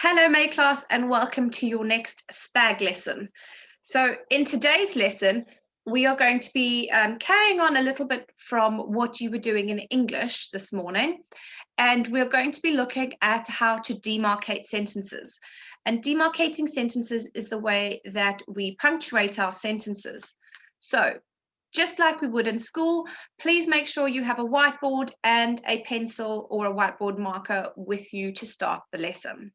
Hello, May class, and welcome to your next SPAG lesson. So in today's lesson, we are going to be carrying on a little bit from what you were doing in English this morning, and we're going to be looking at how to demarcate sentences. And demarcating sentences is the way that we punctuate our sentences. So just like we would in school, please make sure you have a whiteboard and a pencil or a whiteboard marker with you to start the lesson.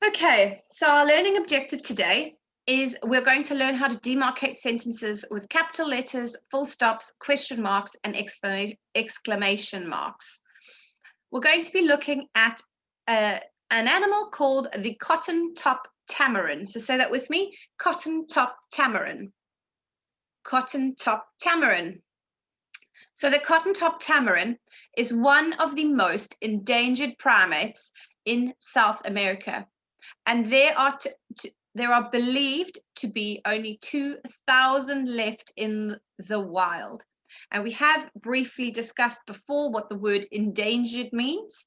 Okay, so our learning objective today is we're going to learn how to demarcate sentences with capital letters, full stops, question marks, and exclamation marks. We're going to be looking at an animal called the cotton-top tamarin. So say that with me, cotton-top tamarin. Cotton-top tamarin. So the cotton-top tamarin is one of the most endangered primates in South America. And there are believed to be only 2,000 left in the wild. And we have briefly discussed before what the word endangered means.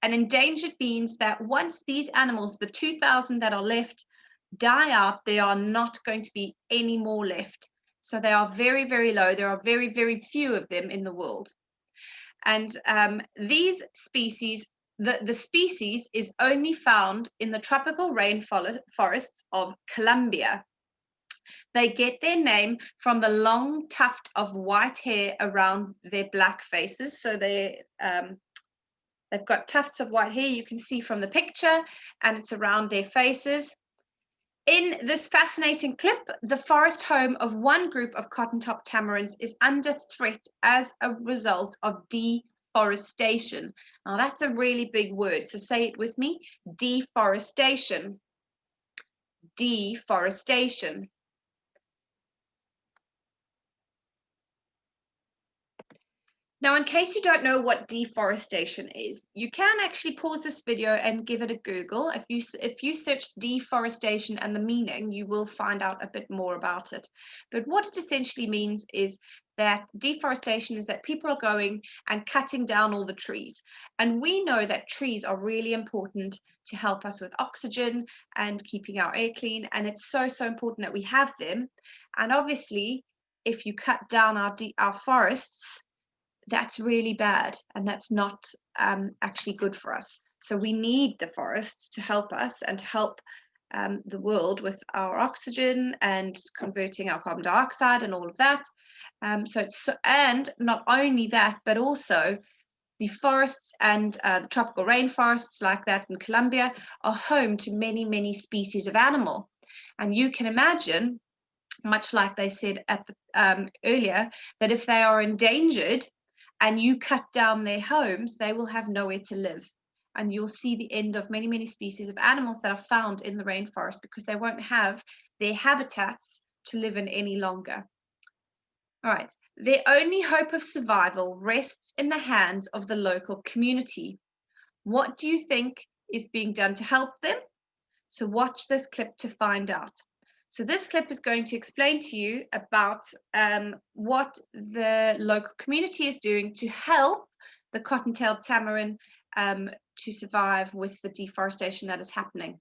And endangered means that once these animals, the 2,000 that are left, die out, there are not going to be any more left. So they are very, very low. There are very, very few of them in the world. And these species, the species is only found in the tropical rainforests of Colombia. They get their name from the long tuft of white hair around their black faces. So they've got tufts of white hair, you can see from the picture, and it's around their faces. In this fascinating clip, the forest home of one group of cotton-top tamarins is under threat as a result of deforestation. Now that's a really big word, so say it with me, deforestation. Deforestation. Now, in case you don't know what deforestation is, you can actually pause this video and give it a Google. If you search deforestation and the meaning, you will find out a bit more about it. But what it essentially means is that deforestation is that people are going and cutting down all the trees. And we know that trees are really important to help us with oxygen and keeping our air clean. And it's so, so important that we have them. And obviously, if you cut down our forests, that's really bad, and that's not actually good for us. So we need the forests to help us and to help the world with our oxygen and converting our carbon dioxide and all of that. And not only that, but also the forests and the tropical rainforests like that in Colombia are home to many, many species of animal. And you can imagine, much like they said at the, earlier, that if they are endangered, and you cut down their homes, they will have nowhere to live. And you'll see the end of many, many species of animals that are found in the rainforest because they won't have their habitats to live in any longer. All right, their only hope of survival rests in the hands of the local community. What do you think is being done to help them? So watch this clip to find out. So this clip is going to explain to you about what the local community is doing to help the cotton-tailed tamarin to survive with the deforestation that is happening.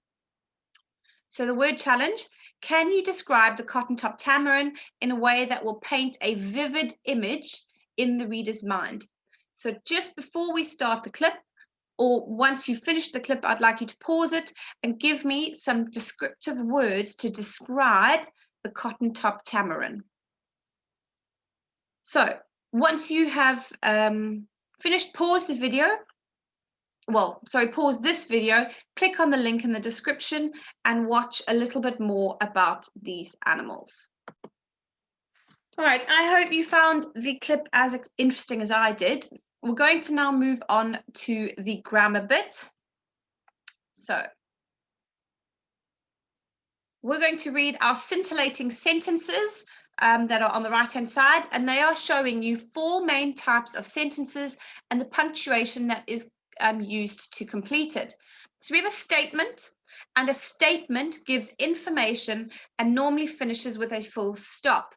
So the word challenge, can you describe the cotton-top tamarin in a way that will paint a vivid image in the reader's mind? So just before we start the clip, or once you've finished the clip, I'd like you to pause it and give me some descriptive words to describe the cotton-top tamarin. So once you have finished, pause the video. Pause this video, click on the link in the description and watch a little bit more about these animals. All right, I hope you found the clip as interesting as I did. We're going to now move on to the grammar bit. So we're going to read our scintillating sentences that are on the right-hand side, and they are showing you 4 main types of sentences and the punctuation that is used to complete it. So we have a statement, and a statement gives information and normally finishes with a full stop.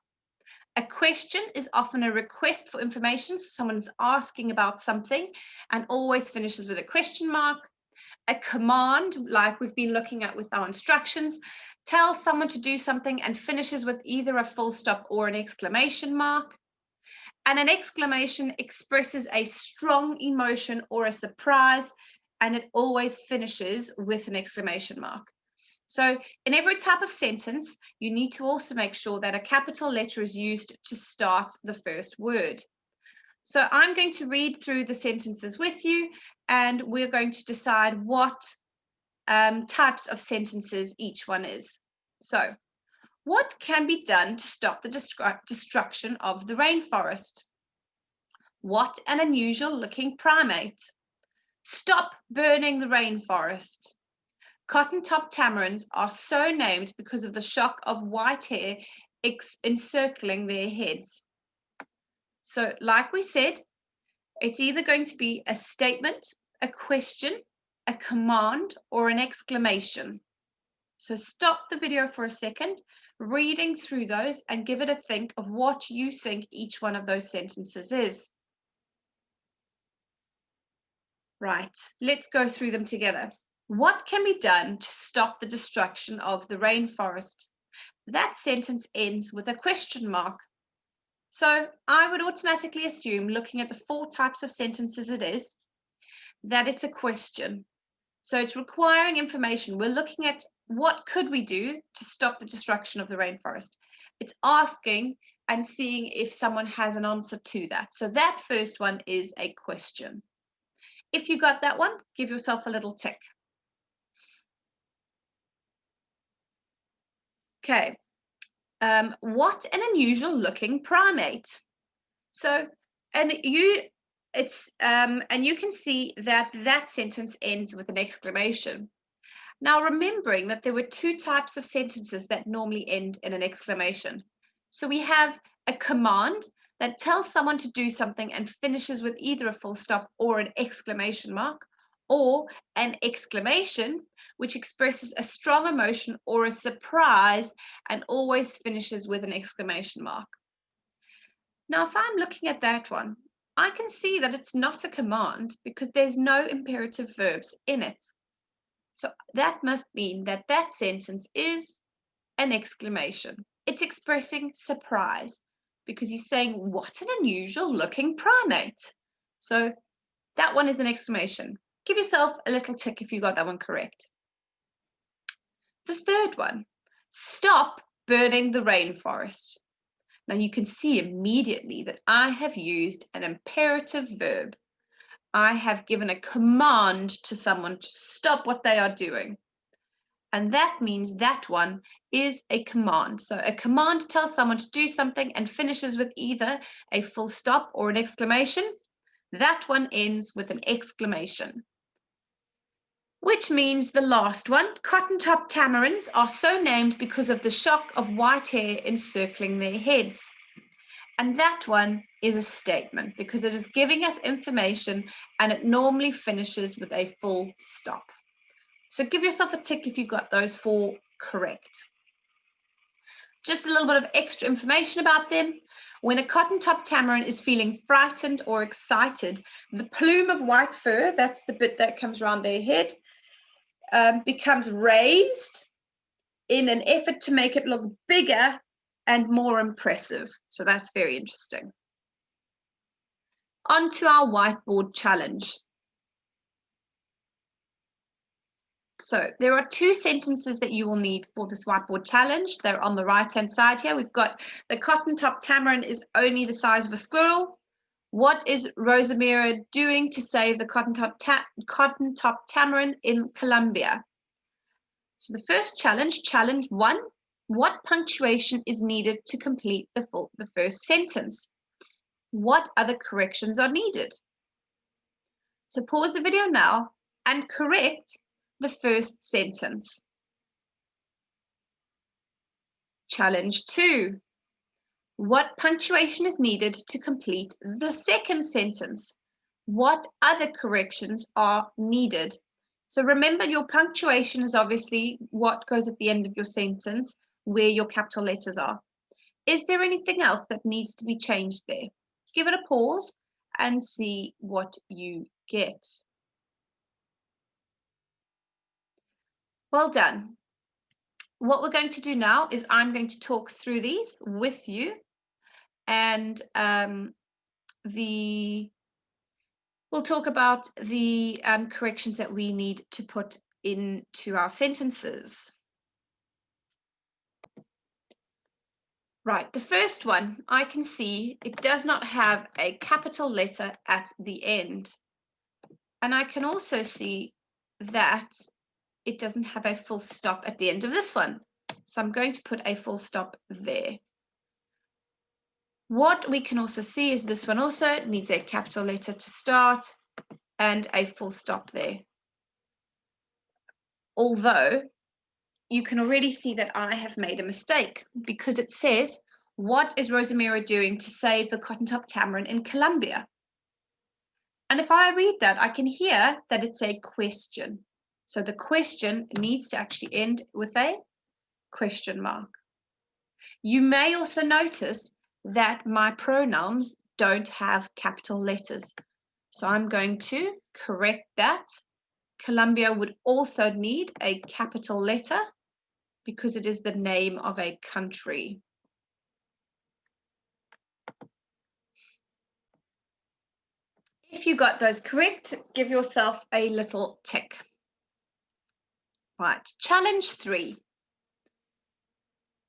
A question is often a request for information. Someone's asking about something and always finishes with a question mark. a command, like we've been looking at with our instructions, tells someone to do something and finishes with either a full stop or an exclamation mark. And an exclamation expresses a strong emotion or a surprise, and it always finishes with an exclamation mark. So in every type of sentence, you need to also make sure that a capital letter is used to start the first word. So I'm going to read through the sentences with you, and we're going to decide what types of sentences each one is. So, what can be done to stop the destruction of the rainforest? What an unusual looking primate. Stop burning the rainforest. Cotton-top tamarins are so named because of the shock of white hair encircling their heads. So, like we said, it's either going to be a statement, a question, a command, or an exclamation. So stop the video for a second, reading through those, and give it a think of what you think each one of those sentences is. Right, let's go through them together. What can be done to stop the destruction of the rainforest? That sentence ends with a question mark. So I would automatically assume, looking at the 4 types of sentences it is, that it's a question. So it's requiring information. We're looking at what could we do to stop the destruction of the rainforest. It's asking and seeing if someone has an answer to that. So that first one is a question. If you got that one, give yourself a little tick. Okay. What an unusual looking primate. So, and you can see that that sentence ends with an exclamation. Now, remembering that there were 2 types of sentences that normally end in an exclamation. So we have a command that tells someone to do something and finishes with either a full stop or an exclamation mark, or an exclamation, which expresses a strong emotion or a surprise and always finishes with an exclamation mark. Now, if I'm looking at that one, I can see that it's not a command because there's no imperative verbs in it. So that must mean that that sentence is an exclamation. It's expressing surprise because he's saying, what an unusual looking primate. So that one is an exclamation. Give yourself a little tick if you got that one correct. The third one, stop burning the rainforest. Now you can see immediately that I have used an imperative verb. I have given a command to someone to stop what they are doing. And that means that one is a command. So a command tells someone to do something and finishes with either a full stop or an exclamation. That one ends with an exclamation. Which means the last one, cotton-top tamarins are so named because of the shock of white hair encircling their heads. And that one is a statement because it is giving us information and it normally finishes with a full stop. So give yourself a tick if you got those 4 correct. Just a little bit of extra information about them. When a cotton-top tamarin is feeling frightened or excited, the plume of white fur, that's the bit that comes around their head, becomes raised in an effort to make it look bigger and more impressive. So that's very interesting. On to our whiteboard challenge. So there are 2 sentences that you will need for this whiteboard challenge. They're on the right-hand side here. We've got the cotton-top tamarin is only the size of a squirrel. What is Rosamira doing to save the cotton-top tamarin in Colombia? So the first challenge, challenge 1, what punctuation is needed to complete the first sentence? What other corrections are needed? So pause the video now and correct the first sentence. Challenge 2. What punctuation is needed to complete the second sentence? What other corrections are needed? So remember, your punctuation is obviously what goes at the end of your sentence, where your capital letters are. Is there anything else that needs to be changed there? Give it a pause and see what you get. Well done. What we're going to do now is I'm going to talk through these with you, and we'll talk about the corrections that we need to put into our sentences. Right, the first one, I can see it does not have a capital letter at the end. And I can also see that it doesn't have a full stop at the end of this one. So I'm going to put a full stop there. What we can also see is this one also needs a capital letter to start and a full stop there. Although you can already see that I have made a mistake because it says, what is Rosamira doing to save the cotton top tamarin in Colombia? And if I read that, I can hear that it's a question. So the question needs to actually end with a question mark. You may also notice that my pronouns don't have capital letters. So I'm going to correct that. Colombia would also need a capital letter because it is the name of a country. If you got those correct, give yourself a little tick. Right, challenge 3.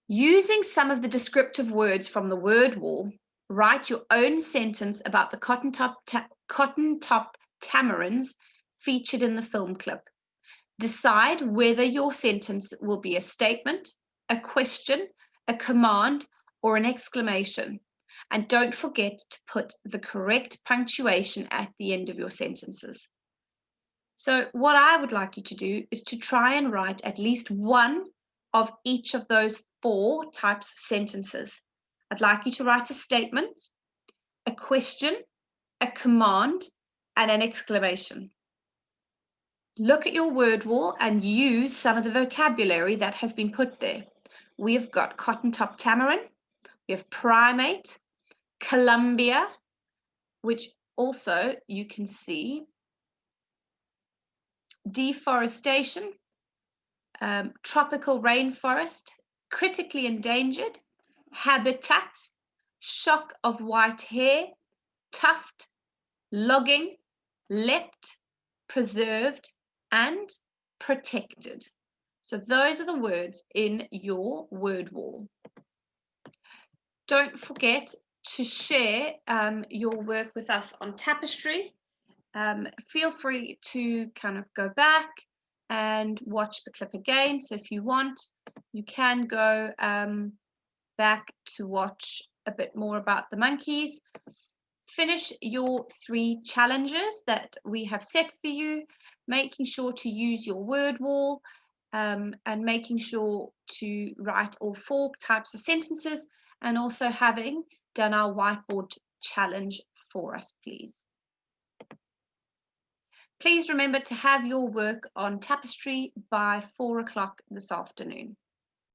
Using some of the descriptive words from the word wall, write your own sentence about the cotton top tamarins featured in the film clip. Decide whether your sentence will be a statement, a question, a command, or an exclamation. And don't forget to put the correct punctuation at the end of your sentences. So what I would like you to do is to try and write at least one of each of those 4 types of sentences. I'd like you to write a statement, a question, a command, and an exclamation. Look at your word wall and use some of the vocabulary that has been put there. We've got cotton top tamarin, we have primate, Colombia, which also you can see, deforestation, tropical rainforest, critically endangered, habitat, shock of white hair, tuft, logging, leapt, preserved, and protected. So those are the words in your word wall. Don't forget to share your work with us on Tapestry. Feel free to kind of go back and watch the clip again. So if you want, you can go back to watch a bit more about the monkeys. Finish your 3 challenges that we have set for you, making sure to use your word wall and making sure to write all 4 types of sentences, and also having done our whiteboard challenge for us, please. Please remember to have your work on Tapestry by 4 o'clock this afternoon.